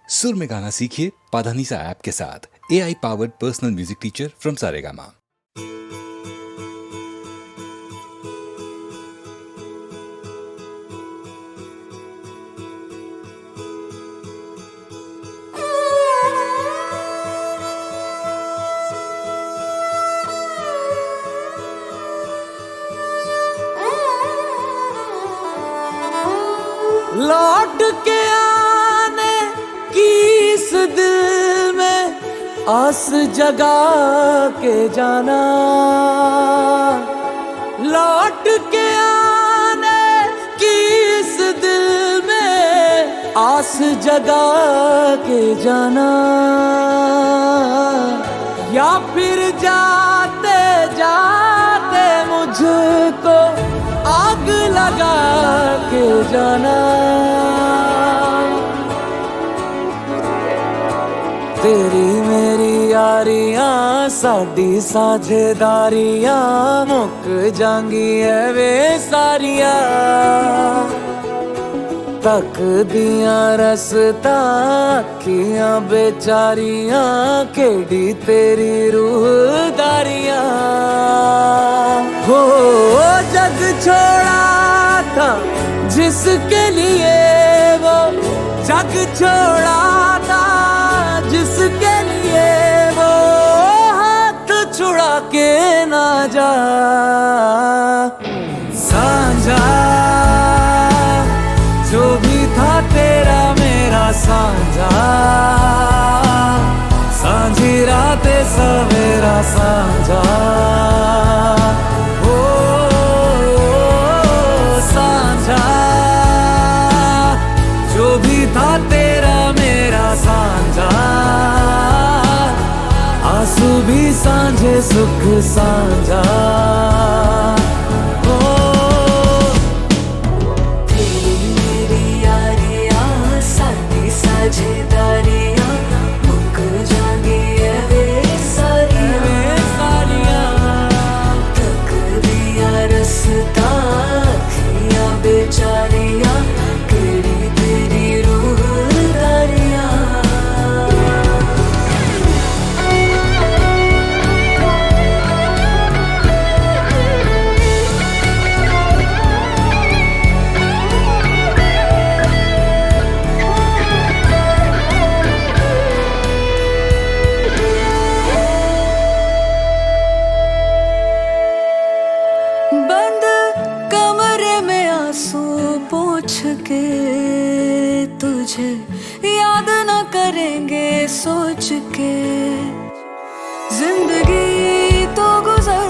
सुर में गाना सीखिए पाधानीसा ऐप के साथ। AI powered personal music teacher from Saregama. लौट के आने की इस दिल में आस जगा के जाना, लौट के आने की इस दिल में आस जगा के जाना, या फिर जाते जाते मुझको आग लगा के जाना। तेरी मेरी यारियां साडी साझेदारियां मुक जांगी है वे सारियां, तक दियां रसता अखियां बेचारियां केड़ी तेरी रूहदारियां। हो जग छोड़ा था जिसके लिए, वो जग छोड़ा था जिसके लिए, वो हाथ छुड़ा के ना जा। साझा जो भी था तेरा मेरा साझा, सांझी रातें सवेरा साझा। ओ साझा जो भी था तेरा मेरा साझा, आंसू भी सांझे सुख साझा। साझेदारियां मुक जांगी है वे सारियां, तक दिया रसता अखियां बेचारियां केड़ी तेरी रूहदारियां। बंद कमरे में आंसू पोंछ के तुझे याद न करेंगे सोच के, जिंदगी तो गुजर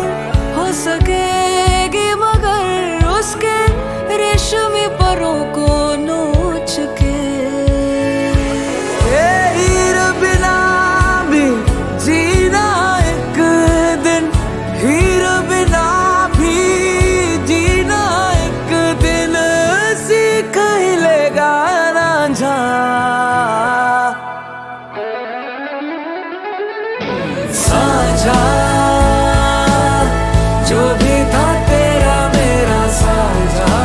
हो सकेगी मगर उसके रेशमी परों को नोच के। हीर बिना भी जीना एक दिन, हीर बिना भी जीना एक दिन, सीख ही लेगा रांझा। साझा जो भी था तेरा मेरा साझा,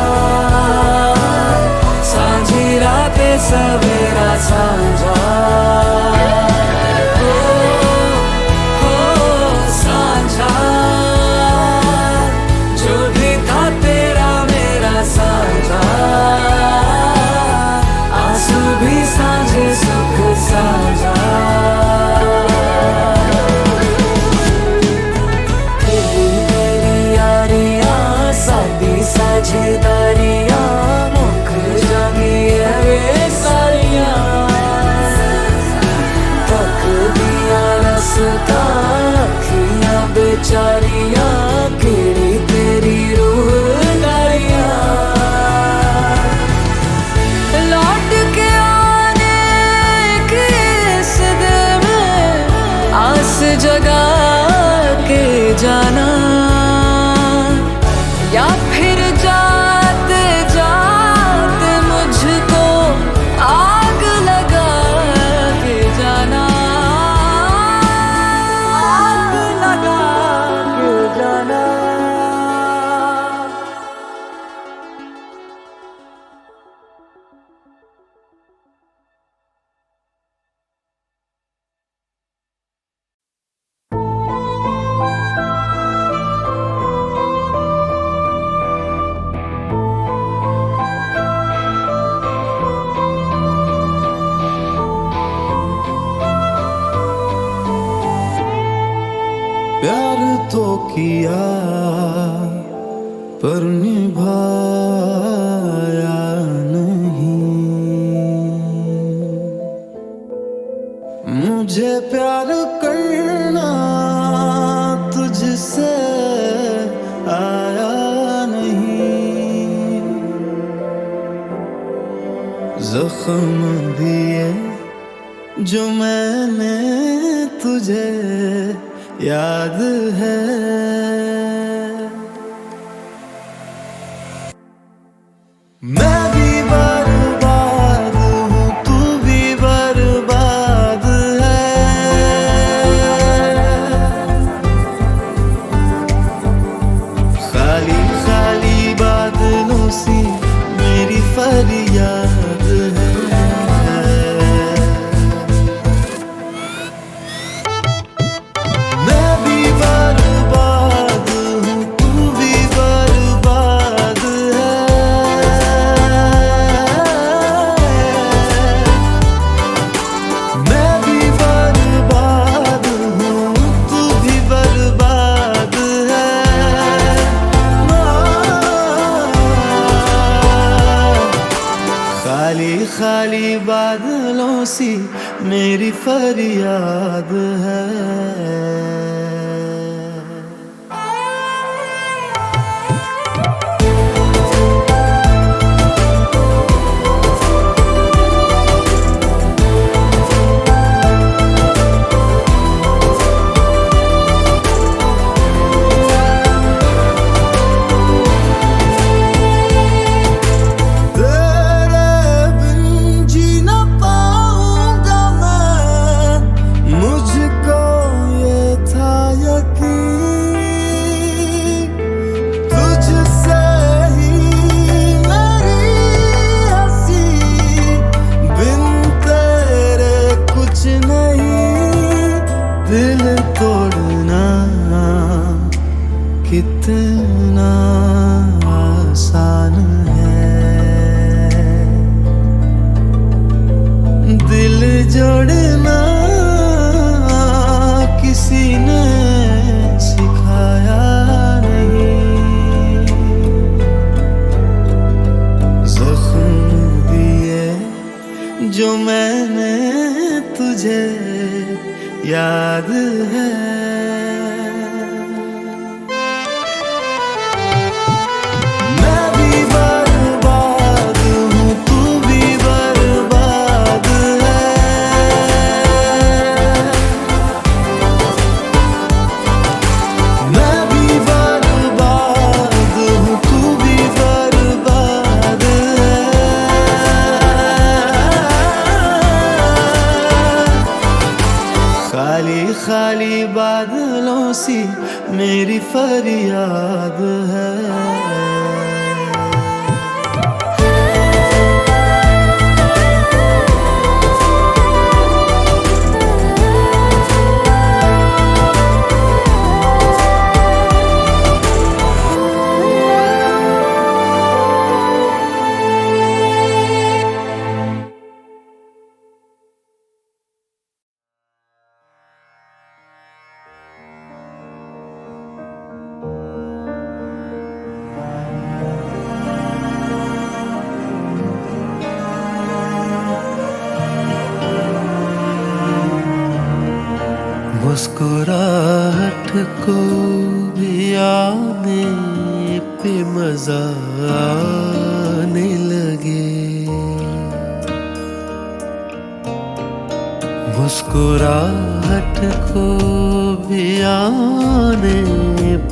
सांझी रातें सवेरा साझा। साझा जो भी था तेरा मेरा साझा, आंसू भी सांझे सुख साझा। साझेदारियां मुक जांगी है वे सारियां, तक दिया रसता अखियां बेचारियां केड़ी तेरी रूहदारियां। लौट के आने की इस दिल में आस जगा के जाना, या फिर जाते जाते मुझको आग लगा के जाना, आग लगा के जाना। किया पर निभाया नहीं। मुझे प्यार करना तुझसे आया नहीं। जख्म दिए जो मैंने तुझे याद है। मैं भी बर्बाद हूँ, तू भी बर्बाद है। खाली खाली बादलों सी मेरी फरियाद है। खाली खाली बादलों सी मेरी फरियाद है। दिल तोड़ना कितना आसान है, दिल जोड़ना किसी ने सिखाया नहीं। जख्म दिए जो मैंने तुझे याद है। मैं भी बर्बाद हूँ, तू भी बर्बाद है। मैं भी बर्बाद हूँ, तू भी बर्बाद है। खाली खाली बादलों सी मेरी फरियाद है। मुस्कुराहट को भी आने पे मजा आने लगे। मुस्कुराहट को भी आने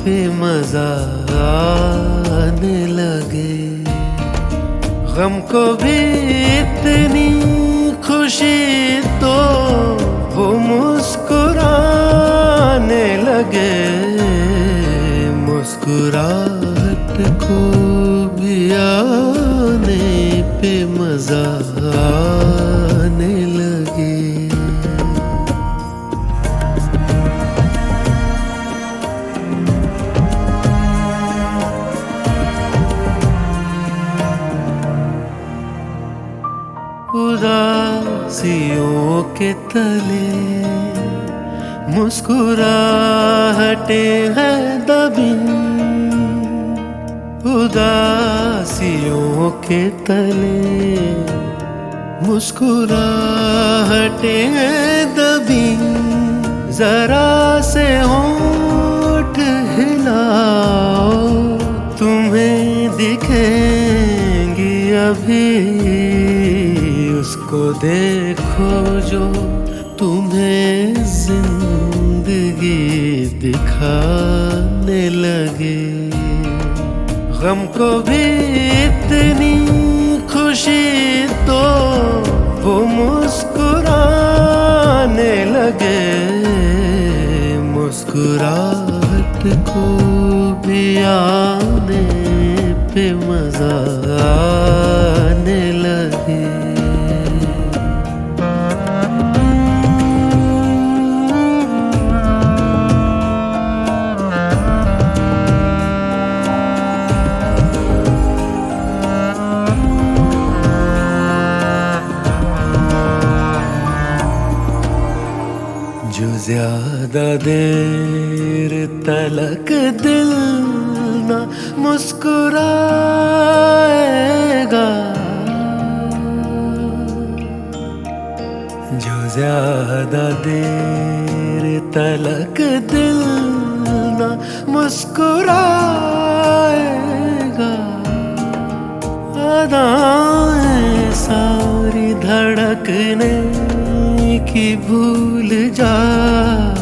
पे मजा आने लगे। गम को भी इतनी खुशी तो वो मुस्कुराने लगे। मुस्कुराहट को भी आने पे मजा आने लगे। उदासियों के तले मुस्कुराहटे हैं दबी उदासियों के तले, मुस्कुराहटे हैं दबी जरा से होंठ हिलाओ, तुम्हें दिखेंगी अभी उसको देखो जो तुम्हें जिंदगी दिखाने लगे। गम को भी इतनी खुशी तो वो मुस्कुराने लगे, मुस्कुराहट को भी आने पे मजा आने लगे। जो ज्यादा देर तलक दिल न मुस्कुराएगा, जो ज्यादा देर तलक दिल न मुस्कुराएगा, अदाएं सारी धड़कने की भूल जाएगा।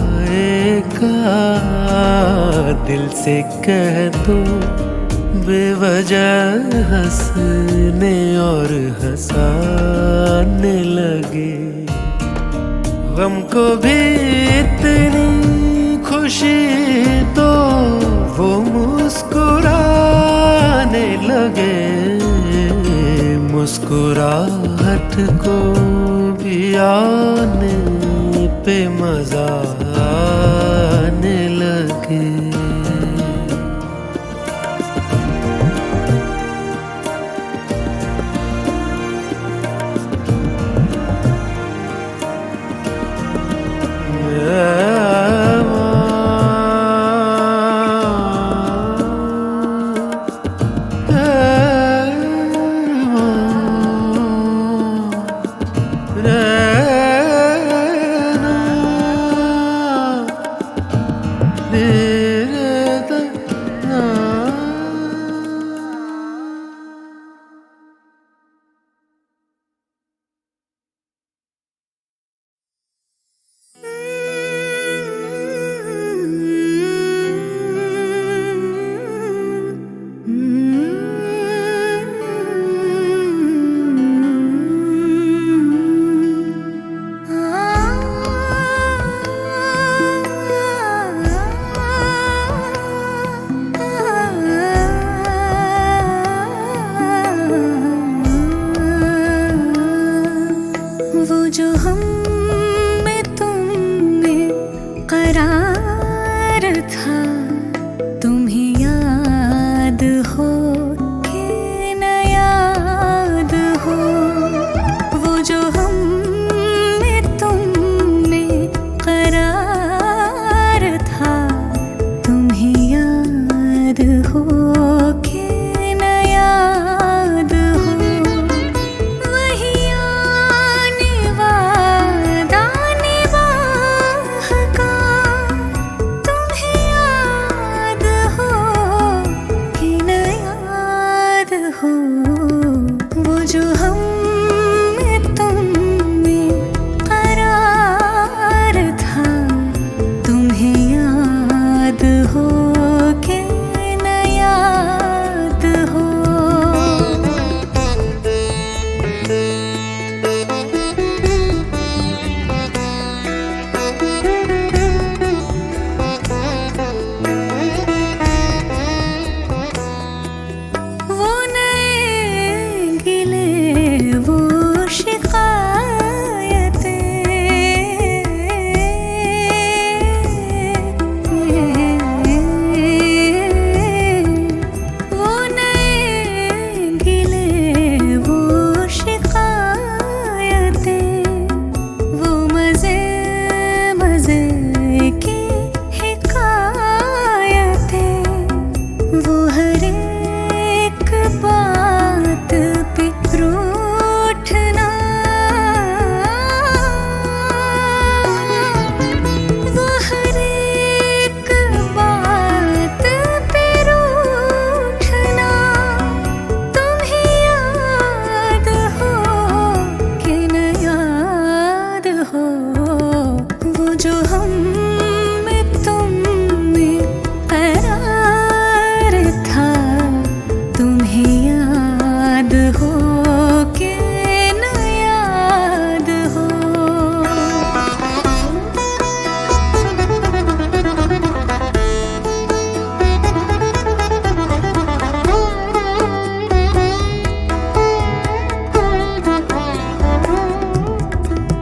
दिल से कह दो बेवजह हंसने और हंसाने लगे। गम को भी इतनी खुशी तो वो मुस्कुराने लगे, मुस्कुराहट को भी आने पे मजा आने लगे।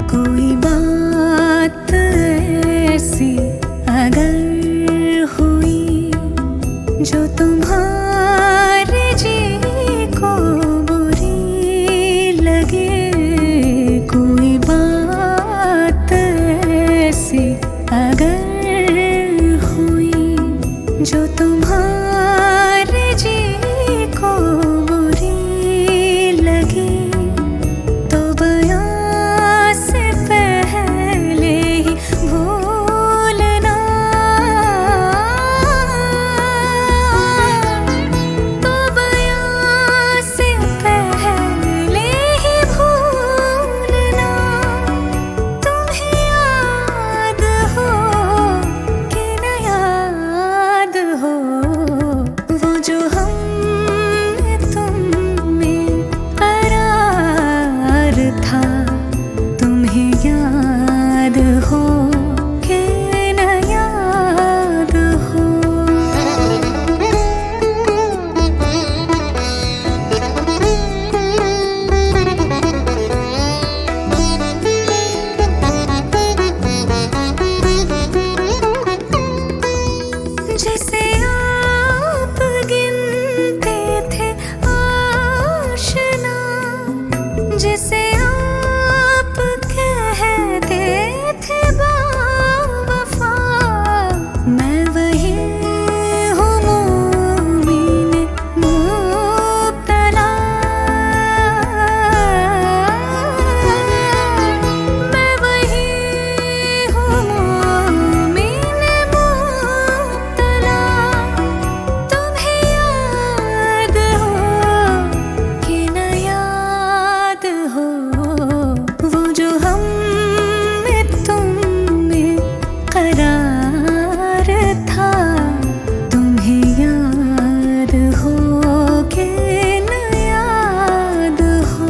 कोई बात ऐसी अगर हुई जो तुम्हारे जी को बुरी लगे, कोई बात ऐसी अगर हुई जो तुम्हारे जी को बुरी लगे, तो बयां से पहले ही भूलना, तो बयां से पहले ही भूलना। तुम्हें याद हो कि न याद हो, वो जो हम में तुम में करार था। तुम्हें याद हो कि न याद हो। जिसे आप गिनते थे आशना, जिसे आप कहते थे बावफा, मैं वही हूँ मोमिन मुब्तला, मैं वही हूँ मोमिन मुब्तला। तुम्हें याद हो कि न याद हो, वो जो हम में तुम में करार था। तुम्हें याद हो कि न याद हो।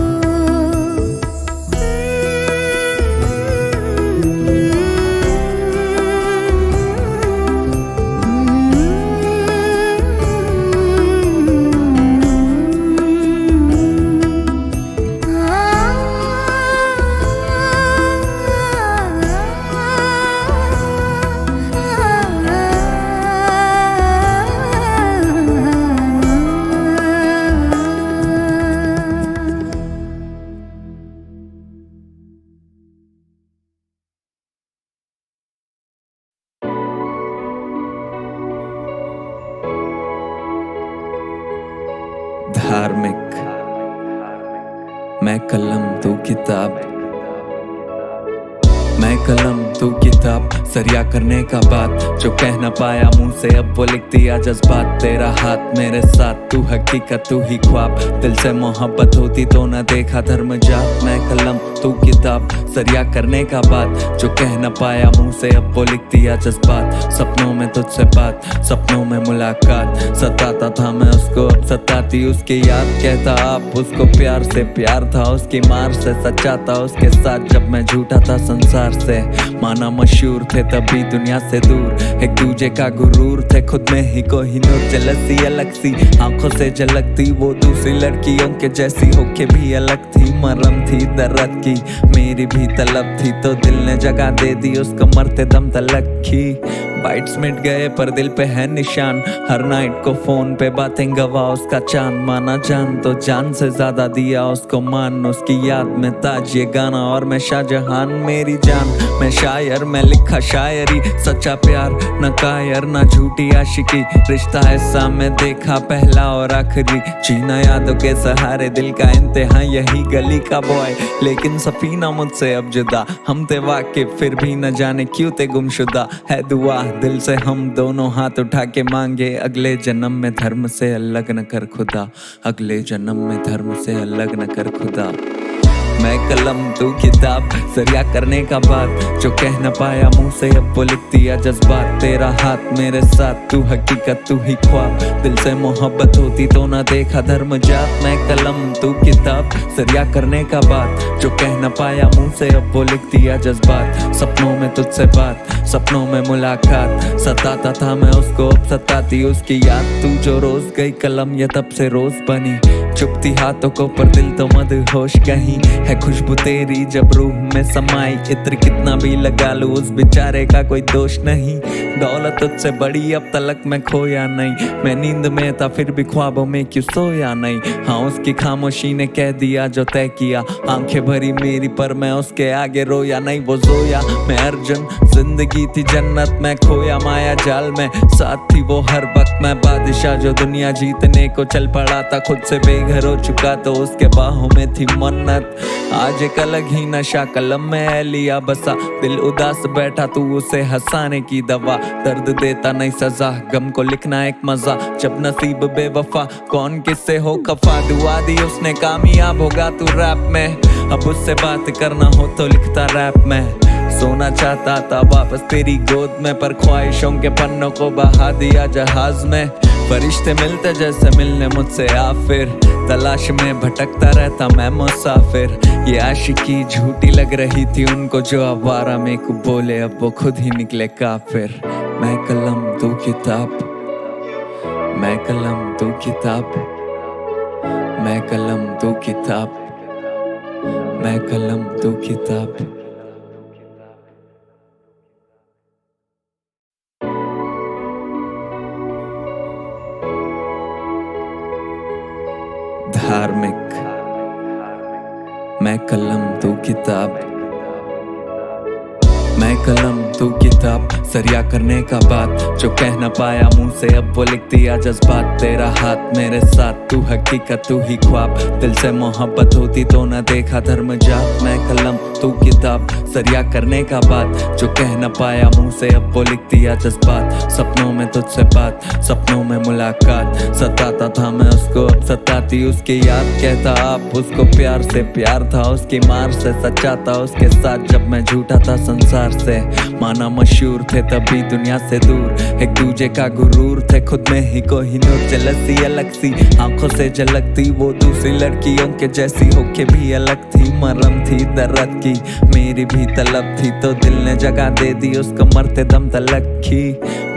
धार्मिक, मैं कलम तू किताब, मैं कलम तू किताब, सरिया करने का बात जो कह न पाया मुंह से, अब वो लिख दिया जज्बात। तेरा हाथ मेरे साथ, तू हकीकत तू ही ख्वाब, दिल से मोहब्बत होती तो न देखा धर्म जात। मैं कलम तू किताब, सरिया करने का बात जो कह न पाया मुंह से, अब वो लिख दिया जज्बात। सपनों में तुझसे बात, सपनों में मुलाकात, सताता था मैं उसको, अब सताती उसकी याद। कहता आप उसको प्यार से, प्यार था उसकी मार से, सच्चा था उसके साथ जब मैं झूठा था संसार से। माना मशहूर थे तभी दुनिया से दूर, एक दूजे का गुरूर थे खुद में ही कोहिनूर। जलसी अलग सी आंखों से झलकती, वो दूसरी लड़कियों के जैसी होके भी अलग थी। मरम थी दर्द की, मेरी भी तलब थी, तो दिल ने जगह दे दी उसको मरते दम तलक की। बाइट्स मिट गए पर दिल पे है निशान, हर नाइट को फोन पे बातें गवा उसका चांद। माना जान तो जान से ज्यादा दिया उसको मान, उसकी याद में ताज ये गाना और मैं शाहजहान। मेरी जान मैं शायर, मैं लिखा शायरी, सच्चा प्यार न कायर न झूठी आशिकी। रिश्ता ऐसा मैं देखा पहला और आखिरी, जीना यादों के सहारे, दिल का इंतहा यही गली का बॉय। लेकिन सफीना मुझसे अब जुदा, हम थे वाकिफ फिर भी न जाने क्यों थे गुमशुदा। है दुआ दिल से हम दोनों हाथ उठा के मांगे, अगले जन्म में धर्म से अलग न कर खुदा, अगले जन्म में धर्म से अलग न कर खुदा। मैं कलम तू किताब, सरिया करने का बात जो कह न पाया मुंह से, अब वो लिख दिया जज्बात। तेरा हाथ मेरे साथ, तू हकीकत तू ही ख्वाब, दिल से मोहब्बत होती तो ना देखा धर्म जात। मैं कलम तू किताब, सरिया करने का बात जो कह न पाया मुंह से, अब वो लिख दिया जज्बात। सपनों में तुझसे बात, सपनों में मुलाकात, सताता था मैं उसको, अब सताती उसकी याद। तू जो रोज गई कलम ये तब से रोज बनी, चुपती हाथों को पर दिल तो मदहोश कहीं है खुशबू तेरी जब रूह में समाई इत्र कितना भी लगा लूं उस बेचारे का कोई दोष नहीं दौलत तुझसे बड़ी अब तलक मैं खोया नहीं मैं नींद में था फिर भी ख्वाबों में क्यों सोया नहीं हाँ उसकी खामोशी ने कह दिया जो तय किया आंखें भरी मेरी पर मैं उसके आगे रोया नहीं वो जोया मैं अर्जुन जिंदगी थी जन्नत मैं खोया माया जाल में साथ थी वो हर वक्त मैं बादशाह जो दुनिया जीतने को चल पड़ा था खुद से बेघर हो चुका तो उसके बाहों में थी मन्नत आज एक अलग ही नशा कलम में लिया बसा दिल उदास बैठा तू उसे हंसाने की दवा दर्द देता नहीं सजा गम को लिखना एक मजा जब नसीब बेवफा कौन किससे हो खफा दुआ दी उसने कामयाब होगा तू रैप में अब उससे बात करना हो तो लिखता रैप में सोना चाहता था वापस तेरी गोद में पर ख्वाहिशों के पन्नों को बहा दिया जहाज में फरिश्ते मिलते जैसे मिलने मुझसे आ फिर तलाश में भटकता रहता मैं मुसाफिर ये आशिकी झूठी लग रही थी उनको जो आवारा में को बोले अब वो खुद ही निकले काफिर मैं कलम तू किताब मैं कलम तू किताब मैं कलम तू किताब मैं कलम तू किताब धार्मिक मैं कलम तू किताब मैं कलम तू किताब सरिया करने का बात जो कह न पाया मुंह से अब वो लिख दिया जज्बात तेरा हाथ मेरे साथ तू हकीकत तू ही ख्वाब दिल से मोहब्बत होती तो न देखा धर्म जात मैं कलम तू किताब सरिया करने का बात जो कह न पाया मुंह से अब वो लिख दिया जज्बात सपनों में तुझसे बात सपनों में मुलाकात सताता था मैं उसको अब सताती उसकी याद कहता आप उसको प्यार से प्यार था उसकी मार से सच्चा था उसके साथ जब मैं झूठा था संसार से माना मशहूर थे तभी दुनिया से दूर एक दूजे का गुरूर थे खुद में ही कोहिनूर जलसी अलग सी आंखों से झलकती वो दूसरी लड़कियों के जैसी होके भी अलग थी मरम थी दर्द की मेरी भी तलब थी तो दिल ने जगह दे दी उसको मरते दम तलक की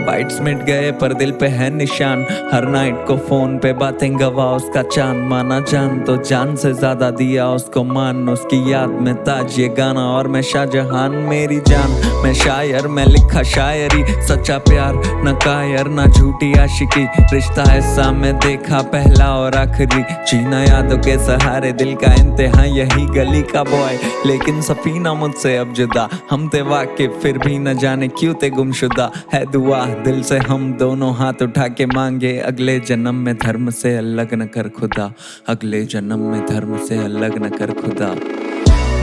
बाइट्स मिट गए पर दिल पे है निशान हर नाइट को फोन पे बातें गवा उसका चांद माना जान तो जान से ज्यादा दिया उसको मान उसकी याद में ताज ये गाना और मैं शाहजहान मेरी जान मैं शायर मैं लिखा शायरी सच्चा प्यार न कायर न झूठी आशिकी रिश्ता ऐसा मैं देखा पहला और आखिरी जीना यादों के सहारे दिल का इंतहा यही गली का बॉय लेकिन सफीना मुझसे अब जुदा हम थे वाकिफ फिर भी न जाने क्यों थे गुमशुदा है दुआ दिल से हम दोनों हाथ उठा के मांगे अगले जन्म में धर्म से अलग न कर खुदा अगले जन्म में धर्म से अलग न कर खुदा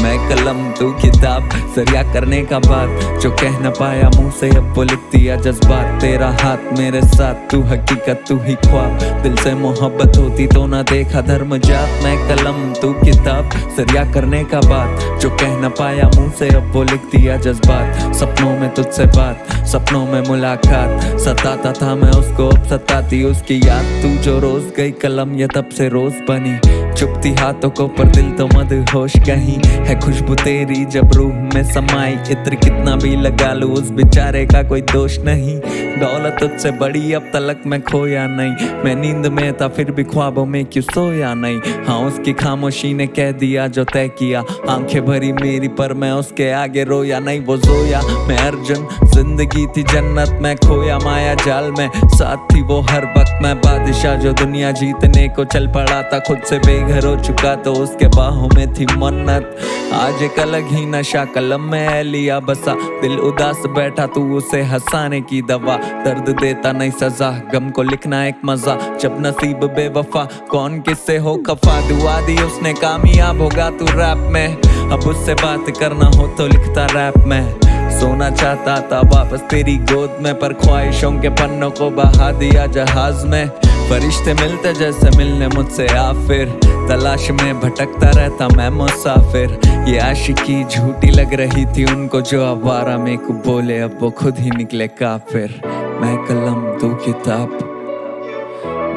मैं कलम तू किताब सरिया करने का बात जो कह न पाया मुंह से अब वो लिख दिया जज्बात तेरा हाथ मेरे साथ तू हकीकत तू ही ख्वाब दिल से मोहब्बत होती तो ना देखा धर्म जात मैं कलम तू किताब सरिया करने का बात जो कह न पाया मुंह से अब वो लिख दिया जज्बात सपनों में तुझसे बात सपनों में मुलाकात सताता था मैं उसको अब सताती उसकी याद तू जो रोज गई कलम ये तब से रोज बनी चुपती हाथों को पर दिल तो मदहोश कहीं है खुशबू तेरी जब रूह में समाई इत्र कितना भी लगा लूं उस बेचारे का कोई दोष नहीं दौलत तुझसे बड़ी अब तलक मैं खोया नहीं मैं नींद में था फिर भी ख्वाबों में क्यों सोया नहीं हाँ उसकी खामोशी ने कह दिया जो तय किया आंखें भरी मेरी पर मैं उसके आगे रोया नहीं वो जोया मैं अर्जुन जिंदगी थी जन्नत मैं खोया माया जाल में साथ थी वो हर वक्त मैं बादशाह जो दुनिया जीतने को चल पड़ा था खुद से बेघर हो चुका तो उसके बाहों में थी मन्नत आज एक अलग ही नशा कलम में लिया बसा दिल उदास बैठा तू उसे हंसाने की दवा दर्द देता नहीं सजा गम को लिखना एक मजा जब नसीब बेवफा कौन किससे हो खफा दुआ दी उसने कामयाब होगा तू रैप में अब उससे बात करना हो तो लिखता रैप में सोना चाहता था वापस तेरी गोद में पर ख्वाहिशों के पन्नों को बहा दिया जहाज में फरिश्ते मिलते जैसे मिलने मुझसे आ फिर तलाश में भटकता रहता मैं मुसाफिर ये आशिकी झूठी लग रही थी उनको जो आवारा में को बोले अब वो खुद ही निकले काफिर मैं कलम तू किताब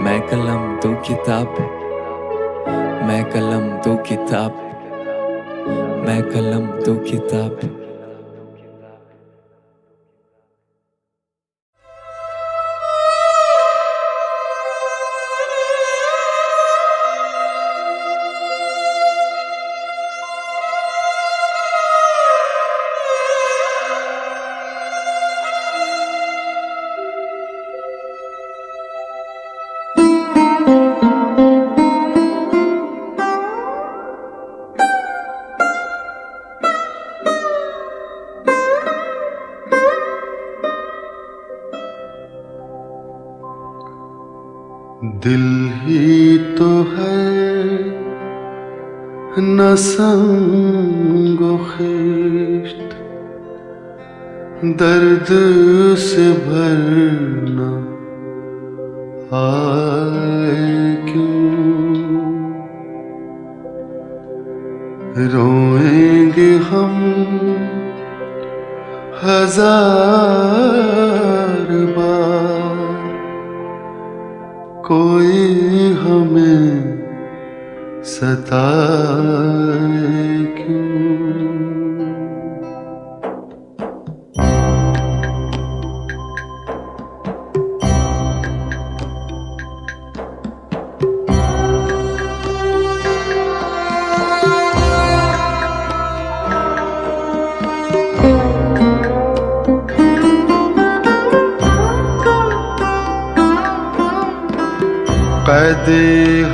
मैं कलम तू किताब मैं कलम तू किताब मैं कलम तू किताब दिल ही तो है न संगो खिश्त, दर्द से भरना आए क्यों। रोएंगे हम हजार बार, कोई हमें सताए क्यों। कैदे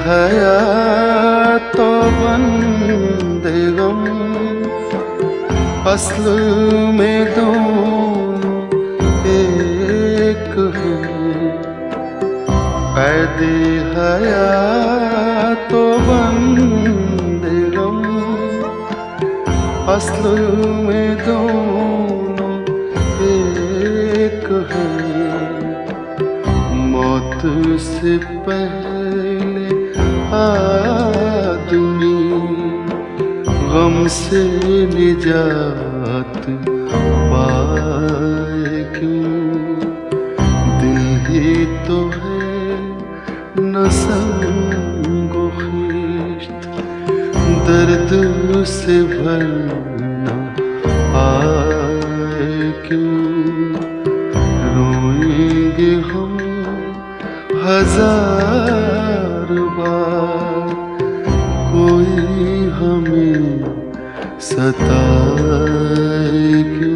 हयात तो बंदे गम, असल में दोनों एक हैं। कैदे हयात तो बंदे गम, असल में दोनों एक हैं। मौत से पहले आदमी गम से निजात पाए क्यों। दिल ही तो है न संगो खिश्त, दर्द से भरना आए क्यों। रोएंगे हम हजार बार, कोई हमें सताए क्यों।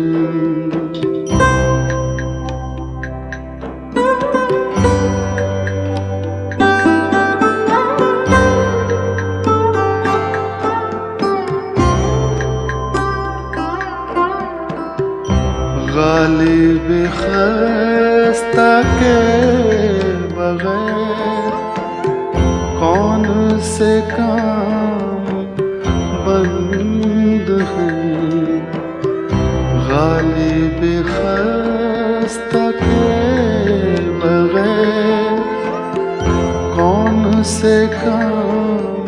गालिब खस्ता के बगैर कौन से काम बंद हैं। गालिब खस्ता के बगैर कौन से काम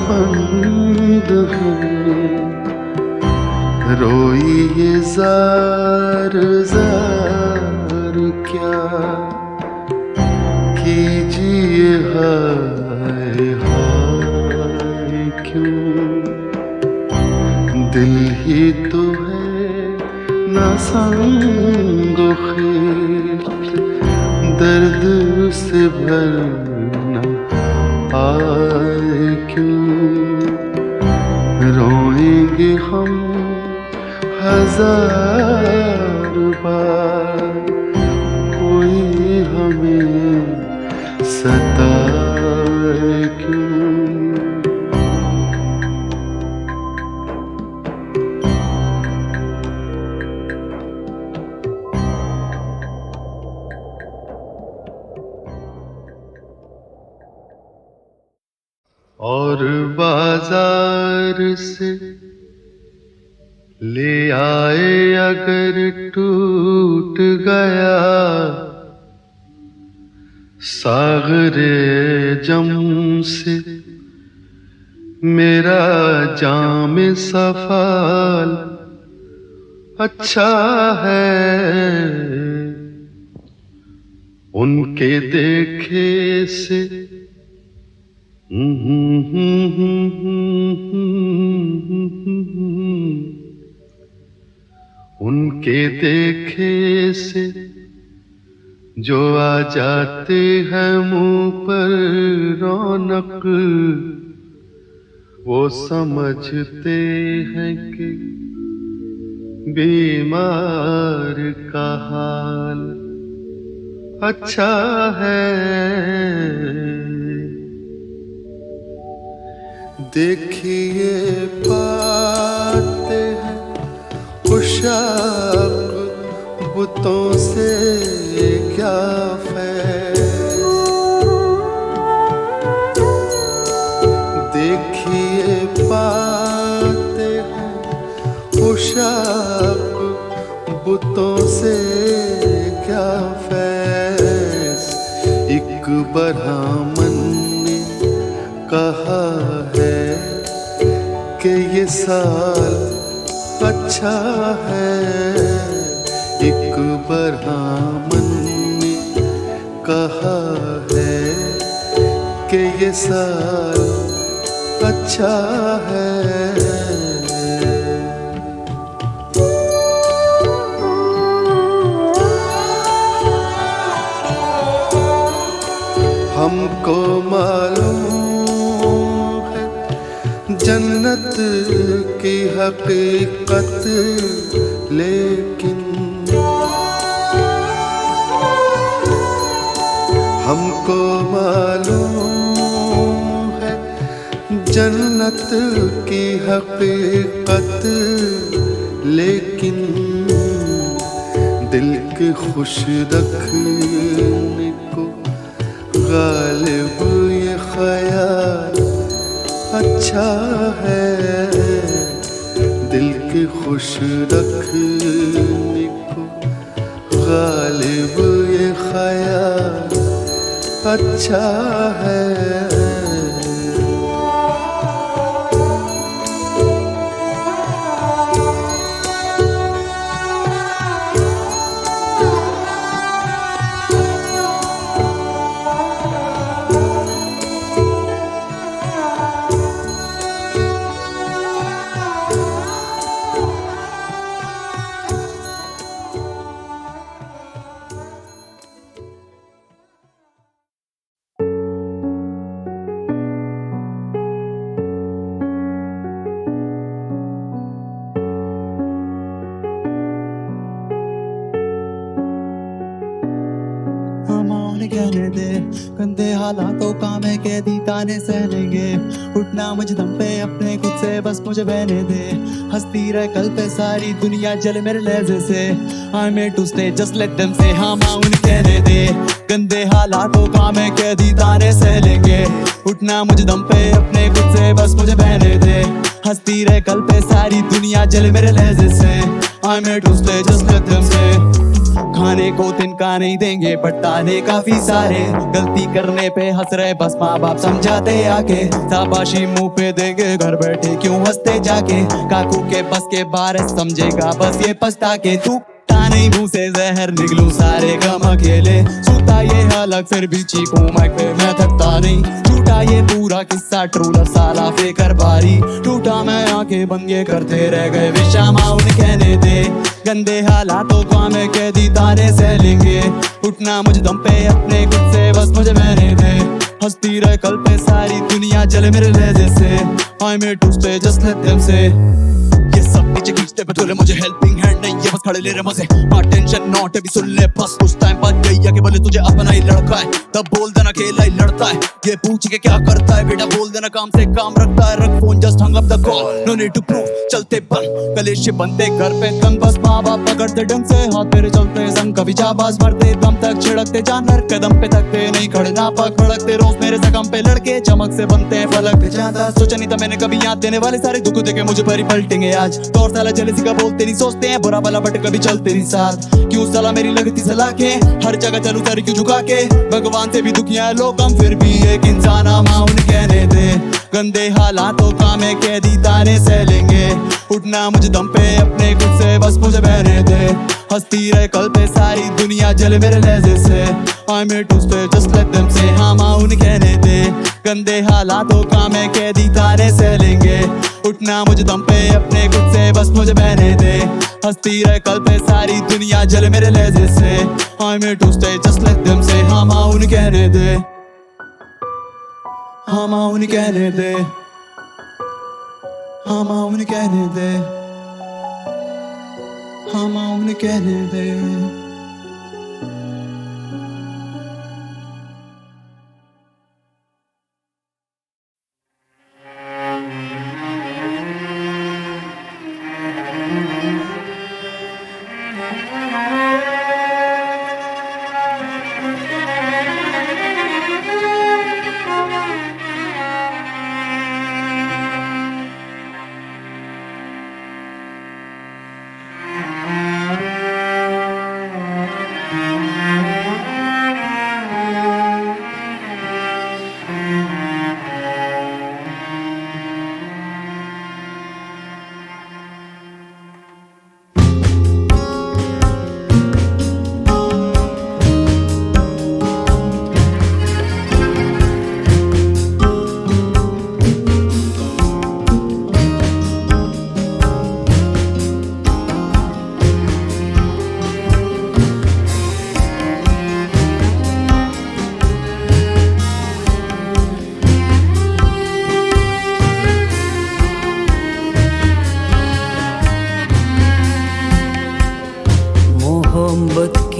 बंद हैं। रोइए जार जार क्या कीजिए हाय हाय क्यों। दिल ही तो है न संगो खिश्त, दर्द से भरना आए क्यों। रोएंगे हम हजार बार, कोई हमें सताए क्यों। और बाजार से ले आए अगर टूट गया सागरे जम से मेरा जाम सफाल अच्छा है। उनके देखे से उनके देखे से जो आ जाते हैं मुंह पर रौनक, वो समझते हैं कि बीमार का हाल अच्छा है। देखिए पाते हैं खुशाक बुतों से क्या फैज़, शाप बुतों से क्या फैस, एक ब्राह्मण ने कहा है कि ये साल अच्छा है। एक ब्राह्मण ने कहा है कि ये साल अच्छा है। हमको मालूम है जन्नत की हकीकत, लेकिन हमको मालूम है जन्नत की हकीकत, लेकिन दिल के खुश रखने को गालिब ये ख्याल अच्छा है। दिल के खुश रखने को गालिब ये ख्याल अच्छा है। कहने दे गंदे हालातों का मैं कैदी ताने सहनेंगे, उठना मुझ दम पे अपने खुद से बस मुझे बहने दे। हंसती रहे कल पे सारी दुनिया जले मेरे लहजे से, I made to stay just let them say. हाँ माउन कहने दे गंदे हालातों का मैं कैदी ताने सह लेंगे, उठना मुझ दम पे अपने खुद से बस मुझे बहने दे। हंसती रहे कल पे सारी दुनिया जले मेरे लहजे से, I made to stay just let them say. खाने को तिनका नहीं देंगे बट ताने काफी सारे, गलती करने पे हंस रहे बस माँ बाप समझाते आके। शाबाशी मुंह पे देंगे घर बैठे क्यों हंसते जाके, काकू के बस के बारे समझेगा बस ये पछता के। तू नहीं मुंह से जहर निकलूं सारे गम अकेले, सूता ये हालत फिर भी चीखूं माइक पे मैं थकता नहीं। झूठा ये पूरा किस्सा ट्रूलर साला फेकर बारी, टूटा मैं आंखें बंद ये करते रह गए विशा माउन कहने दे गंदे हालातों को हमें कैदी ताने सह लेंगे, उठना मुझ दम पे अपने खुद से बस मुझे बहने दे। हंसती रहे कल पे सारी दुनिया जले मेरे लहजे से, I made to stay just let them say. ये सब नीचे खींचते पे तोले मुझे हेल्पिंग हैंड नहीं ये बस खड़े ले रहे मजे। टेंशन नॉट अभी सुन ले बस कुछ टाइम बाद गई कि बोले तुझे अपना ही लड़का है, तब बोल देना अकेला ही लड़ता है। ये पूछ के क्या करता है बेटा बोल देना काम से काम रखता है। रख phone just hang up the call no need to prove, चलते बंद कलेश बनते घर पे तंग बस माँ बाप पकड़ते ढंग से हाथ मेरे चलते संग कभी जाबाज मरते दम तक छिड़कते जानवर कदम पे थकते नहीं खड़े ना पग फड़कते रोज मेरे से कम पे लड़के चमक से बनते हैं फलक ज्यादा सोचा नहीं था मैंने कभी याद देने वाले सारे दुख देखे मुझे पर ही पलटेंगे आज। तो और साला जलेसी का बोलते नहीं सोचते हैं बुरा भला बट कभी चलते नहीं साथ, क्यों साला मेरी लगती सलाह के हर जगह चलू सर क्यों झुका के। भगवान से भी दुखिया लोग हम फिर भी एक इंसान माउन कहने दे गंदे हालातों का मैं कैदी ताने सह लेंगे, उठना मुझे दम पे अपने खुद से बस मुझे बहने दे। हंसती रहे कल पे सारी दुनिया जले मेरे लहजे से, I made to stay just let them say. हाँ माउन कहने दे गंदे हालातों का मैं कैदी ताने सह लेंगे, उठना मुझे दम पे अपने खुद से बस मुझे बहने दे। हंसती रहे कल पे सारी दुनिया जले मेरे लहजे से, I made to stay just let them say. हाँ माउन कहने दे, हाँ माउन कहने दे, हाँ माउन कहने दे, हाँ माउन कहने दे।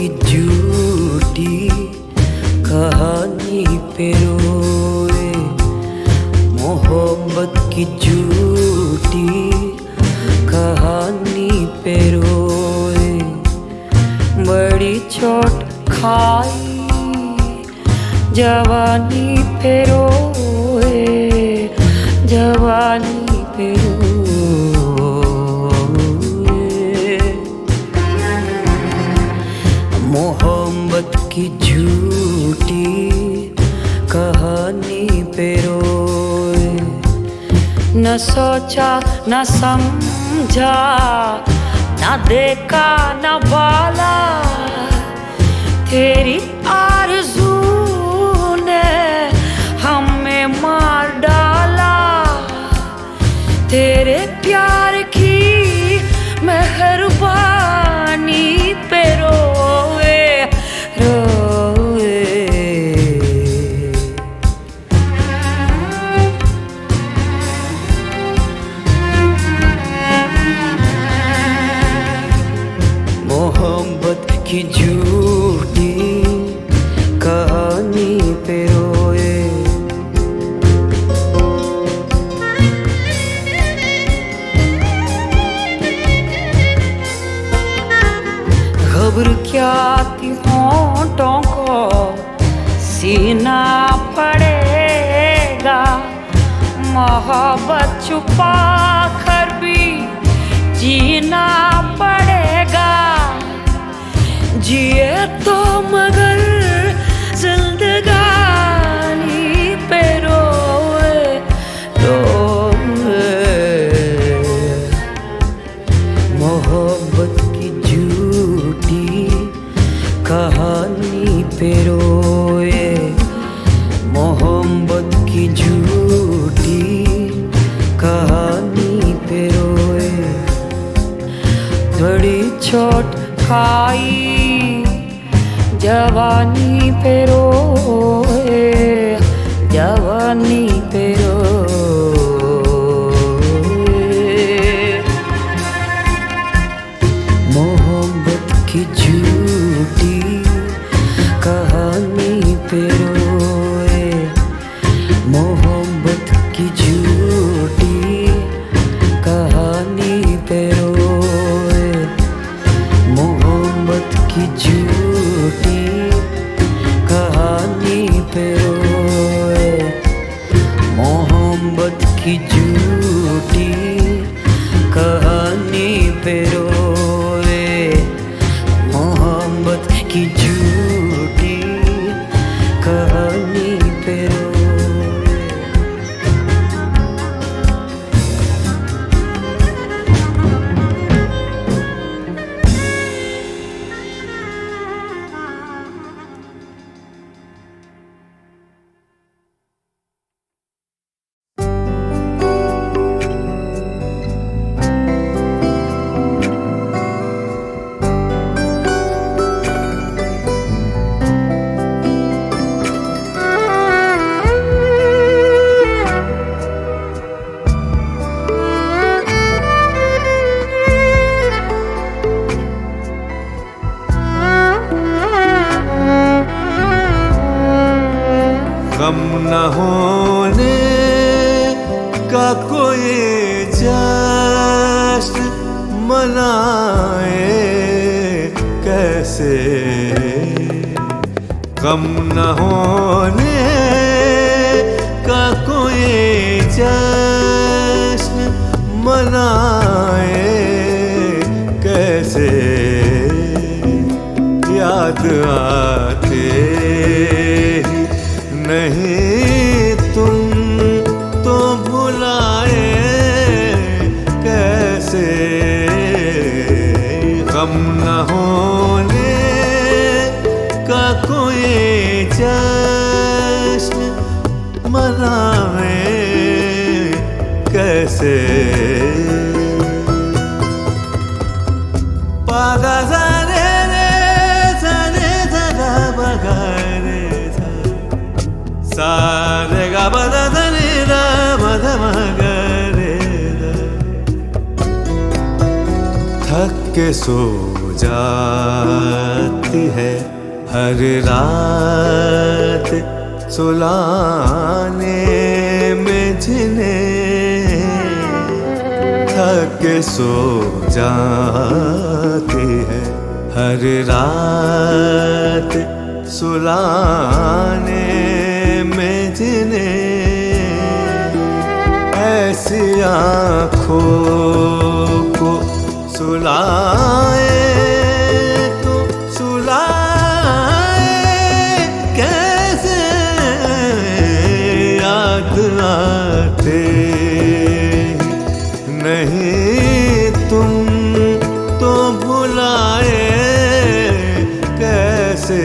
की झूठी कहानी पे रोए, मोहब्बत की झूठी कहानी पे रोए, बड़ी चोट खाई जवानी पे रोए, जवानी पे रोए, मोहब्बत की झूठी कहानी पे रोए, न सोचा न समझा न देखा न बाला, तेरी आरज़ू ने हमें मार डाला, तेरे प्यार की मेहरबानी पे रोए रोए। मोहब्बत की झूठी कहानी पे रोए, खबर क्या थी होंठों को सीना पड़ेगा, मोहब्बत छुपा कर भी जीना पड़ेगा, जिए तो मगर जिंदगानी पे रोए रोए, मोहब्बत की झूठी कहानी पे रोए, मोहब्बत की झूठी कहानी पे रोए, बड़ी चोट खाई जवानी पे रोए, जवानी पे रोए, मोहब्बत की झूठी कहानी पे रोए, मोहब्बत की झूठी कहानी पे रोए, मोहब्बत की झूठी कहानी पे रोए, मोहब्बत की झूठी कहानी पे रोए, मोहब्बत की झूठी कहानी पे रोए। गम न होने का कोई जश्न मनाए कैसे, गम न होने का कोई जश्न मनाए कैसे, याद आते नहीं तुम तो भुलाए कैसे, गम न होने का कोई जश्न मनाए कैसे, पादा जाने रे जाने जरा बगारे सारे गा बदा धनी रा बदा मगरे थक के सो जाती है हर रात सुलाने में जिन्हें थक के सो जाती है हर रात सुलाने में जिन्हें ऐसी आँखों को सुलाए तो सुलाए कैसे याद आते नहीं तुम तो भुलाए कैसे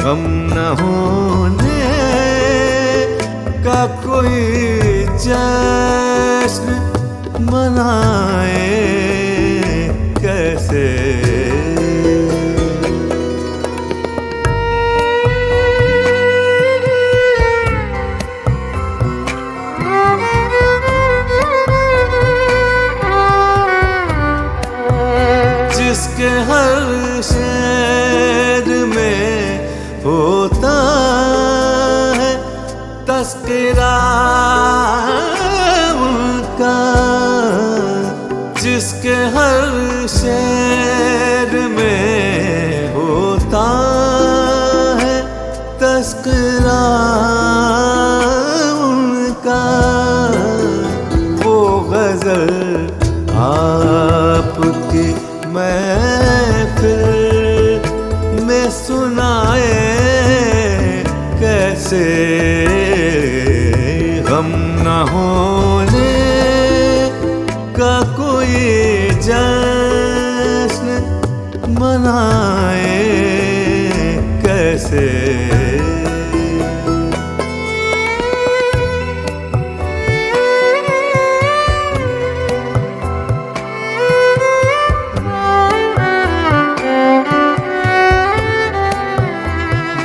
हम न होने का कोई जश्न मनाए कैसे जिसके हर शेर में होता है तस्करा उनका जिसके हर शेर में होता है तस्करा उनका वो गजल आपकी महफिल में सुनाए कैसे हम न होने का कोई जश्न मनाए कैसे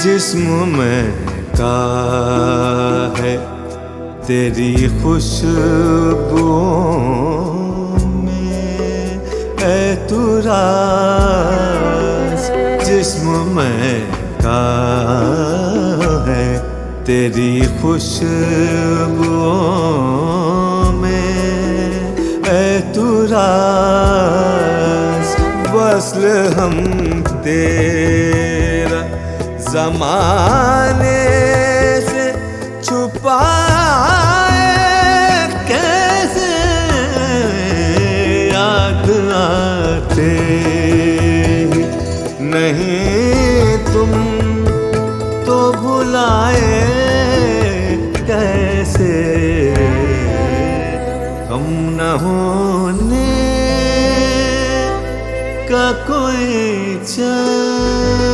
जिस्म में का है तेरी खुशबुओं में है तू राज जिस्म में का है तेरी खुशबुओं में है तू राज वस्ल हम तेरा ज़माने से छुपाए कैसे याद आते नहीं तुम तो भुलाए कैसे हम न होने का कोई जश्न